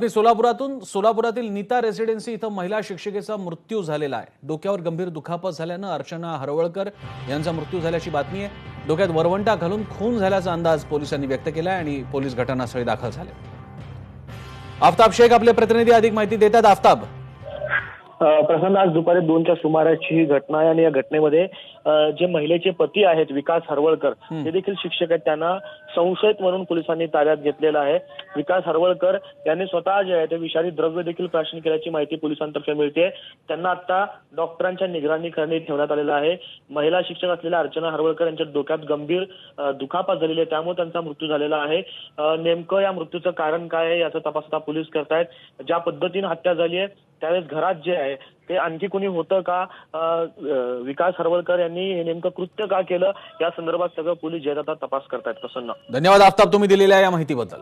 सोलापुरातील Nita residency इथं महिला शिक्षिकेचा मृत्यू झालेला आहे। डोक्यावर गंभीर दुखापत झाल्यानं अर्चना हरवळकर यांचा मृत्यू झाल्याची बातमी आहे। डोक्यात वरवंटा घालून खून झाल्याचा अंदाज पोलिसांनी व्यक्त केला आणि पोलीस घटनास्थळी दाखल झाले। आफताब शेख आपले प्रतिनिधी अधिक माहिती देतात। आफताब, प्रसन्न, आज दुपारी 2च्या सुमाराची ही घटना आहे आणि या घटनेमध्ये जे महिलेचे पती आहेत विकास हरवळकर ते देखील शिक्षक आहेत, त्यांना संशयित म्हणून पोलिसांनी ताब्यात घेतलेलं आहे। विकास हरवळकर यांनी स्वतः जे आहे ते विषारी द्रव्य देखील प्राशन केल्याची माहिती पोलिसांतर्फे मिळते। त्यांना आता डॉक्टरांच्या निगराणीखाली ठेवण्यात आलेलं आहे। महिला शिक्षक असलेल्या अर्चना हरवळकर यांच्या डोक्यात गंभीर दुखापत झालेली आहे, त्यामुळे त्यांचा मृत्यू झालेला आहे। नेमकं या मृत्यूचं कारण काय आहे याचा तपास आता पोलीस करतायत। ज्या पद्धतीने हत्या झाली आहे त्यावेळेस घरात जे आहे ते आणखी कोणी होतं का, विकास हरवळकर यांनी हे नेमकं कृत्य का केलं या संदर्भात सगळं पोलीस जे आता तपास करतायत। प्रसन्न, धन्यवाद आफताब तुम्ही दिलेल्या या माहितीबद्दल।